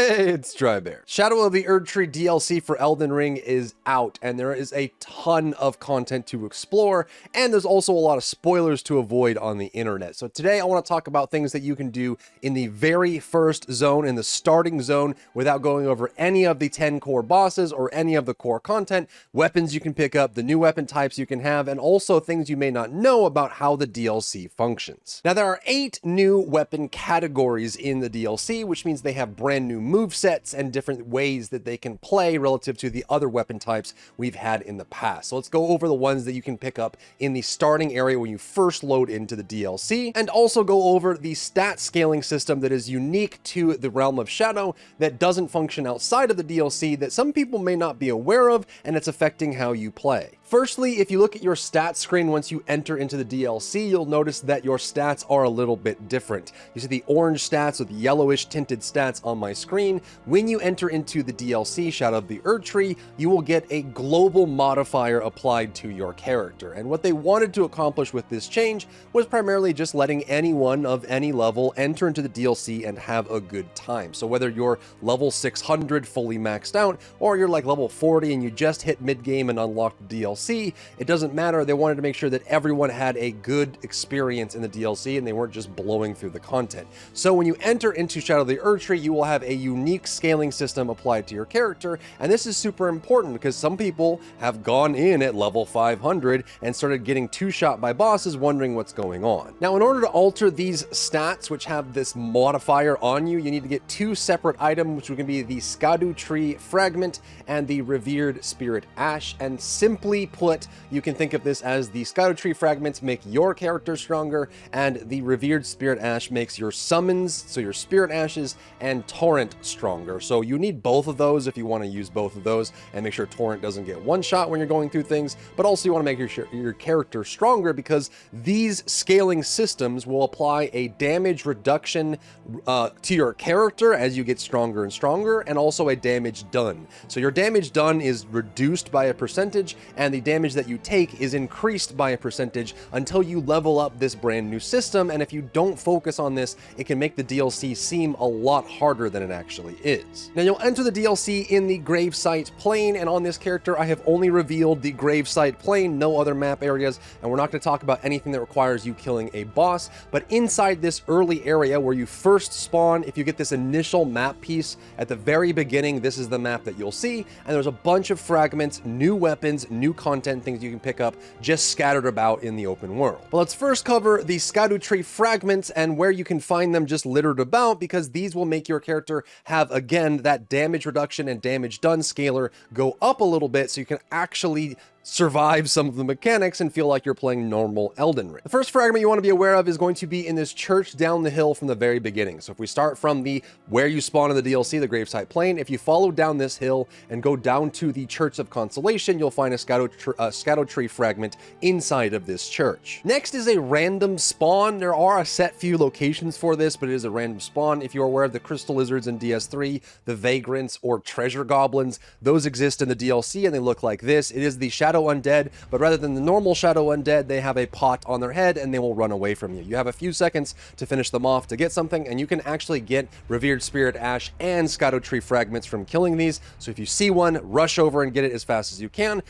Hey, it's Drybear. Shadow of the Erdtree DLC for Elden Ring is out, and there is a ton of content to explore, and there's also a lot of spoilers to avoid on the internet. So today I want to talk about things that you can do in the very first zone, in the starting zone, without going over any of the 10 core bosses or any of the core content, weapons you can pick up, the new weapon types you can have, and also things you may not know about how the DLC functions. Now, there are 8 new weapon categories in the DLC, which means they have brand new movesets and different ways that they can play relative to the other weapon types we've had in the past. So let's go over the ones that you can pick up in the starting area when you first load into the DLC, and also go over the stat scaling system that is unique to the realm of Shadow that doesn't function outside of the DLC that some people may not be aware of, and it's affecting how you play. Firstly, if you look at your stats screen once you enter into the DLC, you'll notice that your stats are a little bit different. You see the orange stats with yellowish tinted stats on my screen. When you enter into the DLC, Shadow of the Erdtree, you will get a global modifier applied to your character. And what they wanted to accomplish with this change was primarily just letting anyone of any level enter into the DLC and have a good time. So whether you're level 600 fully maxed out, or you're like level 40 and you just hit mid-game and unlocked the DLC, it doesn't matter. They wanted to make sure that everyone had a good experience in the DLC and they weren't just blowing through the content. So when you enter into Shadow of the Erdtree, you will have a unique scaling system applied to your character, and this is super important because some people have gone in at level 500 and started getting two-shot by bosses wondering what's going on. Now, in order to alter these stats, which have this modifier on you, you need to get 2 separate items, which are going to be the Scadutree Fragment and the Revered Spirit Ash, and simply put, you can think of this as the Scadutree Fragments make your character stronger, and the Revered Spirit Ash makes your summons, so your Spirit Ashes, and Torrent stronger. So you need both of those if you want to use both of those, and make sure Torrent doesn't get one shot when you're going through things, but also you want to make your character stronger because these scaling systems will apply a damage reduction to your character as you get stronger and stronger, and also a damage done. So your damage done is reduced by a percentage, and the damage that you take is increased by a percentage until you level up this brand new system. And if you don't focus on this, it can make the DLC seem a lot harder than it actually is. Now, you'll enter the DLC in the gravesite plane, and on this character I have only revealed the gravesite plane, no other map areas, and we're not going to talk about anything that requires you killing a boss. But inside this early area where you first spawn, if you get this initial map piece at the very beginning, this is the map that you'll see, and there's a bunch of fragments, new weapons, new content, things you can pick up just scattered about in the open world. But let's first cover the Scadutree Fragments and where you can find them just littered about, because these will make your character have, again, that damage reduction and damage done scaler go up a little bit so you can actually survive some of the mechanics and feel like you're playing normal Elden Ring. The first fragment you want to be aware of is going to be in this church down the hill from the very beginning. So if we start from the where you spawn in the DLC, the gravesite plane, if you follow down this hill and go down to the Church of Consolation, you'll find a Scadutree Fragment inside of this church. Next is a random spawn. There are a set few locations for this, but it is a random spawn. If you're aware of the Crystal Lizards in DS3, the Vagrants or Treasure Goblins, those exist in the DLC and they look like this. It is the Shadow Undead, but rather than the normal Shadow Undead, they have a pot on their head and they will run away from you. You have a few seconds to finish them off to get something, and you can actually get Revered Spirit Ash and Scadutree Fragments from killing these. So if you see one, rush over and get it as fast as you can.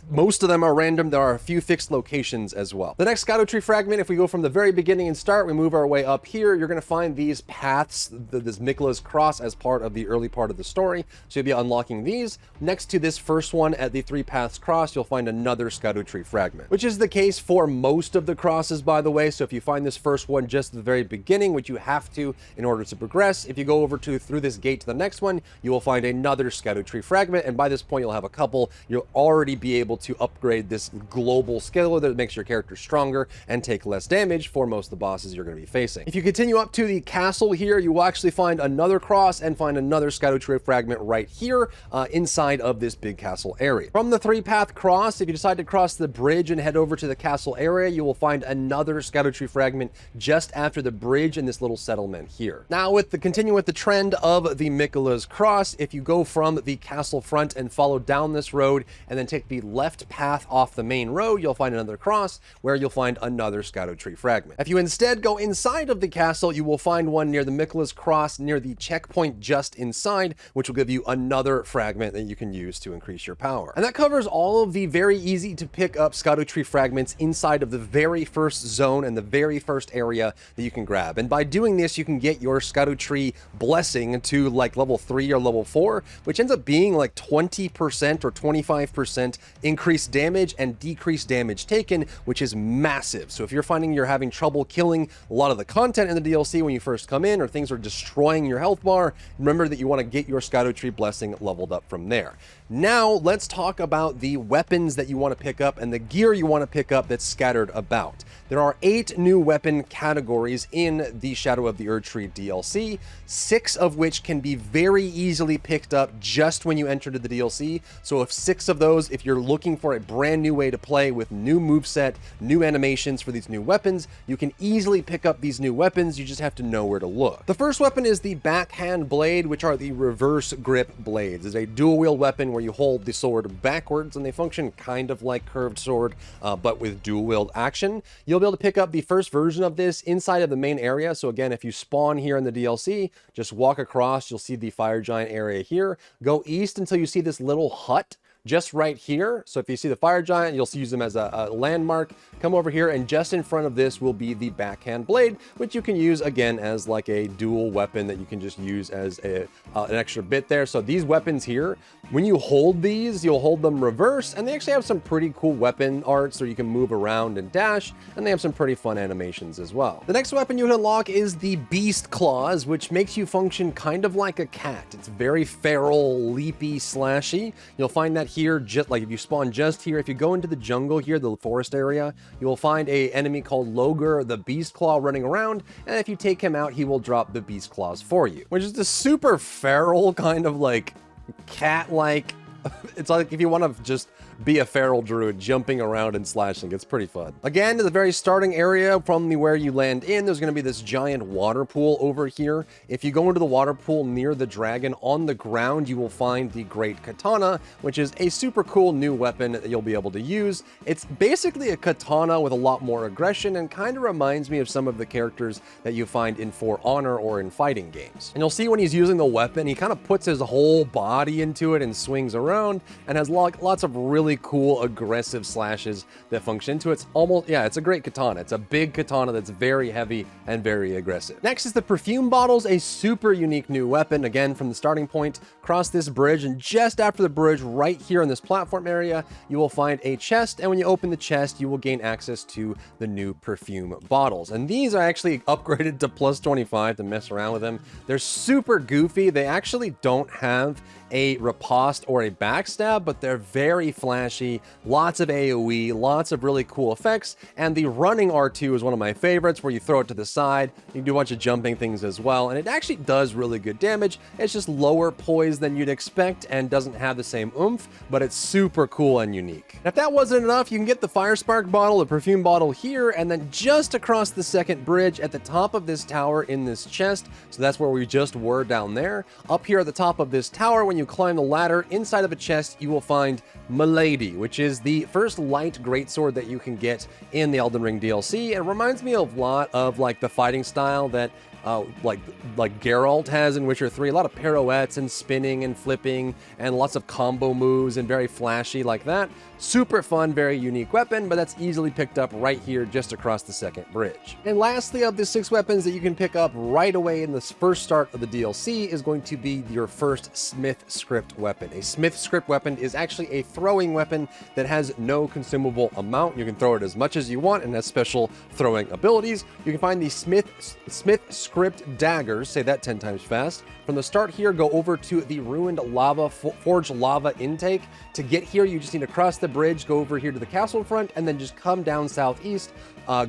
Most of them are random. There are a few fixed locations as well. The next Scadutree Fragment, if we go from the very beginning and start, we move our way up here, you're going to find these paths, this Mikla's Cross, as part of the early part of the story. So you'll be unlocking these. Next to this first one at the 3 paths cross, you'll find another Scadutree Fragment, which is the case for most of the crosses, by the way. So if you find this first one just at the very beginning, which you have to in order to progress, if you go over through this gate to the next one, you will find another Scadutree Fragment, and by this point you'll have a couple. You'll already be able to upgrade this global scaler that makes your character stronger and take less damage for most of the bosses you're going to be facing. If you continue up to the castle here, you will actually find another cross and find another Scadutree Fragment right here inside of this big castle area. From the 3 path cross, cross. If you decide to cross the bridge and head over to the castle area, you will find another Scadutree Fragment just after the bridge in this little settlement here. Now, continuing with the trend of the Miquella's Cross, if you go from the castle front and follow down this road and then take the left path off the main road, you'll find another cross where you'll find another Scadutree Fragment. If you instead go inside of the castle, you will find one near the Miquella's Cross near the checkpoint just inside, which will give you another fragment that you can use to increase your power. And that covers all of the very easy to pick up Scadutree Fragments inside of the very first zone and the very first area that you can grab. And by doing this, you can get your Scadutree blessing to like level 3 or level 4, which ends up being like 20% or 25% increased damage and decreased damage taken, which is massive. So if you're finding you're having trouble killing a lot of the content in the DLC when you first come in, or things are destroying your health bar, remember that you want to get your Scadutree blessing leveled up from there. Now, let's talk about the weapons that you want to pick up and the gear you want to pick up that's scattered about. There are 8 new weapon categories in the Shadow of the Erdtree DLC, 6 of which can be very easily picked up just when you enter the DLC. So if 6 of those, if you're looking for a brand new way to play with new moveset, new animations for these new weapons, you can easily pick up these new weapons. You just have to know where to look. The first weapon is the backhand blade, which are the reverse grip blades. It's a dual wield weapon where you hold the sword backwards, and they function kind of like curved sword, but with dual wield action. You'll be able to pick up the first version of this inside of the main area. So again, if you spawn here in the DLC, just walk across, you'll see the fire giant area here. Go east until you see this little hut just right here. So if you see the fire giant, you'll use them as a landmark. Come over here, and just in front of this will be the backhand blade, which you can use again as like a dual weapon that you can just use as an extra bit there. So these weapons here, when you hold these, you'll hold them reverse, and they actually have some pretty cool weapon art, so you can move around and dash, and they have some pretty fun animations as well. The next weapon you can unlock is the Beast Claws, which makes you function kind of like a cat. It's very feral, leapy, slashy. You'll find that here, just like if you spawn just here, if you go into the jungle here, the forest area, you will find a enemy called Logur, the Beast Claw, running around, and if you take him out, he will drop the Beast Claws for you, which is a super feral kind of like cat-like. It's like if you want to just be a feral druid jumping around and slashing. It's pretty fun. Again, to the very starting area from where you land in, there's going to be this giant water pool over here. If you go into the water pool near the dragon, on the ground you will find the Great Katana, which is a super cool new weapon that you'll be able to use. It's basically a katana with a lot more aggression and kind of reminds me of some of the characters that you find in For Honor or in fighting games. And you'll see when he's using the weapon, he kind of puts his whole body into it and swings around and has lots of really cool aggressive slashes that function into it. It's almost, yeah, it's a great katana. It's a big katana that's very heavy and very aggressive. Next is the Perfume Bottles, a super unique new weapon. Again, from the starting point, cross this bridge, and just after the bridge, right here in this platform area, you will find a chest, and when you open the chest, you will gain access to the new Perfume Bottles. And these are actually upgraded to plus 25 to mess around with them. They're super goofy. They actually don't have a riposte or a backstab, but they're very flashy, lots of AoE, lots of really cool effects, and the running R2 is one of my favorites, where you throw it to the side, you can do a bunch of jumping things as well, and it actually does really good damage. It's just lower poise than you'd expect and doesn't have the same oomph, but it's super cool and unique. And if that wasn't enough, you can get the Firespark Bottle, the Perfume Bottle here, and then just across the second bridge at the top of this tower in this chest, so that's where we just were down there. Up here at the top of this tower, when you climb the ladder, inside of a chest, you will find Milady, which is the first light greatsword that you can get in the Elden Ring DLC. It reminds me a lot of like the fighting style that like Geralt has in Witcher 3, a lot of pirouettes and spinning and flipping and lots of combo moves and very flashy like that. Super fun, very unique weapon, but that's easily picked up right here just across the second bridge. And lastly, of the 6 weapons that you can pick up right away in this first start of the DLC is going to be your first Smithscript weapon. A Smithscript weapon is actually a throwing weapon that has no consumable amount. You can throw it as much as you want and has special throwing abilities. You can find the Smithscript Daggers, say that 10 times fast. From the start here, go over to the ruined lava, forged lava intake. To get here, you just need to cross the bridge, go over here to the castle front, and then just come down southeast,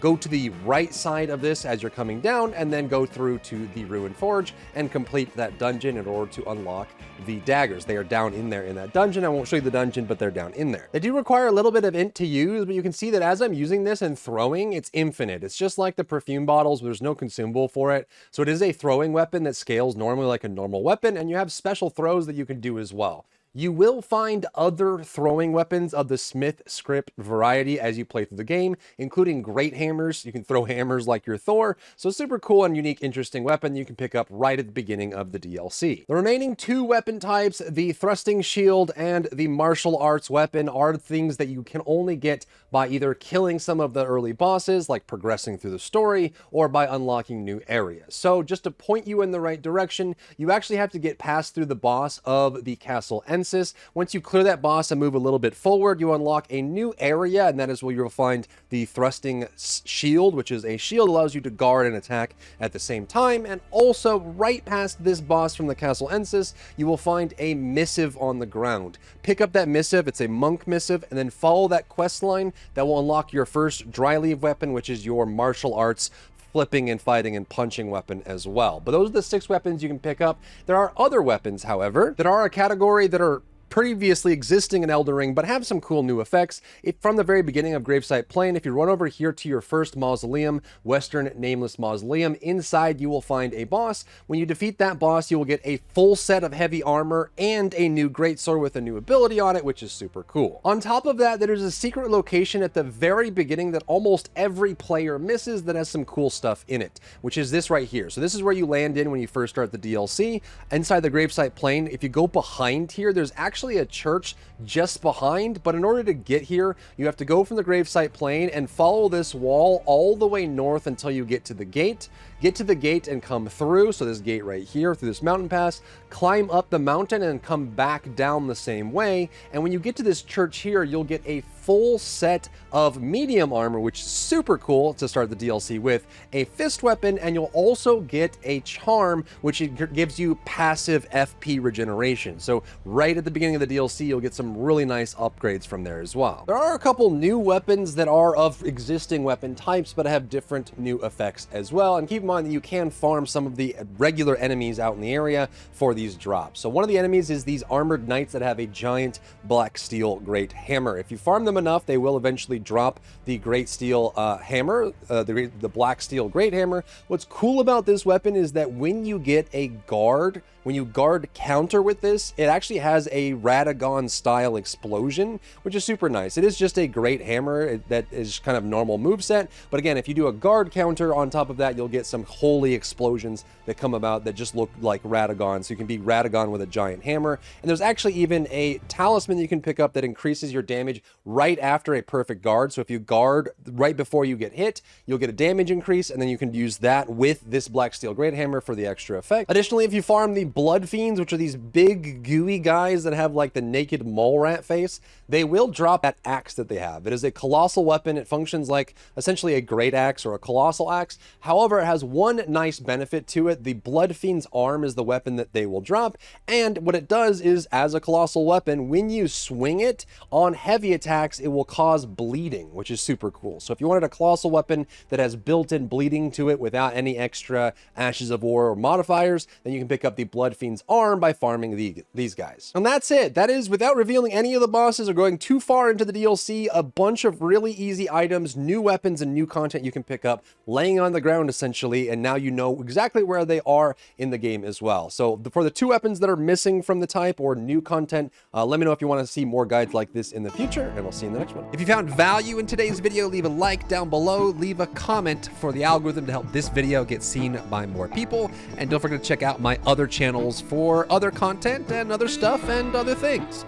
go to the right side of this as you're coming down, and then go through to the Ruined Forge and complete that dungeon in order to unlock the daggers. They are down in there in that dungeon. I won't show you the dungeon, but they're down in there. They do require a little bit of int to use, but you can see that as I'm using this and throwing, it's infinite. It's just like the perfume bottles, there's no consumable for it. So it is a throwing weapon that scales normally like a normal weapon, and you have special throws that you can do as well. You will find other throwing weapons of the Smithscript variety as you play through the game, including great hammers. You can throw hammers like your Thor. So super cool and unique, interesting weapon you can pick up right at the beginning of the DLC. The remaining two weapon types, the thrusting shield and the martial arts weapon, are things that you can only get by either killing some of the early bosses, like progressing through the story, or by unlocking new areas. So just to point you in the right direction, you actually have to get past through the boss of the Castle Ensis. Once you clear that boss and move a little bit forward, you unlock a new area, and that is where you'll find the thrusting shield, which is a shield that allows you to guard and attack at the same time. And also right past this boss from the Castle Ensis, you will find a missive on the ground. Pick up that missive, it's a monk missive, and then follow that quest line that will unlock your first dry leave weapon, which is your martial arts flipping and fighting and punching weapon as well. But those are the 6 weapons you can pick up. There are other weapons, however, that are a category that are previously existing in Elden Ring, but have some cool new effects. From the very beginning of Gravesite Plain, if you run over here to your first mausoleum, Western Nameless Mausoleum, inside you will find a boss. When you defeat that boss, you will get a full set of heavy armor and a new greatsword with a new ability on it, which is super cool. On top of that, there's a secret location at the very beginning that almost every player misses that has some cool stuff in it, which is this right here. So this is where you land in when you first start the DLC. Inside the Gravesite Plain, if you go behind here, there's actually a church just behind, but in order to get here, you have to go from the Gravesite Plain and follow this wall all the way north until you get to the gate. Get to the gate and come through, so this gate right here, through this mountain pass, climb up the mountain and come back down the same way. And when you get to this church here, you'll get a full set of medium armor, which is super cool to start the DLC with, a fist weapon, and you'll also get a charm, which gives you passive FP regeneration. So right at the beginning of the DLC, you'll get some really nice upgrades from there as well. There are a couple new weapons that are of existing weapon types, but have different new effects as well. And keep in mind that you can farm some of the regular enemies out in the area for these drops. So one of the enemies is these armored knights that have a giant black steel great hammer. If you farm them enough, they will eventually drop the great steel hammer, the black steel great hammer. What's cool about this weapon is that when you get a guard, when you guard counter with this, it actually has a Radagon style explosion, which is super nice. It is just a great hammer that is kind of normal moveset, but again, if you do a guard counter on top of that, you'll get some holy explosions that come about that just look like Radagon. So you can be Radagon with a giant hammer. And there's actually even a talisman that you can pick up that increases your damage right after a perfect guard. So if you guard right before you get hit, you'll get a damage increase, and then you can use that with this black steel great hammer for the extra effect. Additionally, if you farm the blood fiends, which are these big gooey guys that have like the naked mole rat face, they will drop that axe that they have. It is a colossal weapon. It functions like essentially a great axe or a colossal axe. However, it has one nice benefit to it. The blood fiend's arm is the weapon that they will drop, and what it does is, as a colossal weapon, when you swing it on heavy attacks, it will cause bleeding, which is super cool. So if you wanted a colossal weapon that has built-in bleeding to it without any extra Ashes of War or modifiers, then you can pick up the blood fiend's arm by farming these guys. And that's it. That is, without revealing any of the bosses or going too far into the DLC, a bunch of really easy items, new weapons, and new content you can pick up laying on the ground essentially, and now you know exactly where they are in the game as well. So for the 2 weapons that are missing from the type or new content, let me know if you want to see more guides like this in the future, and I'll see you in the next one. If you found value in today's video, leave a like down below, leave a comment for the algorithm to help this video get seen by more people, and don't forget to check out my other channels for other content and other stuff and other things.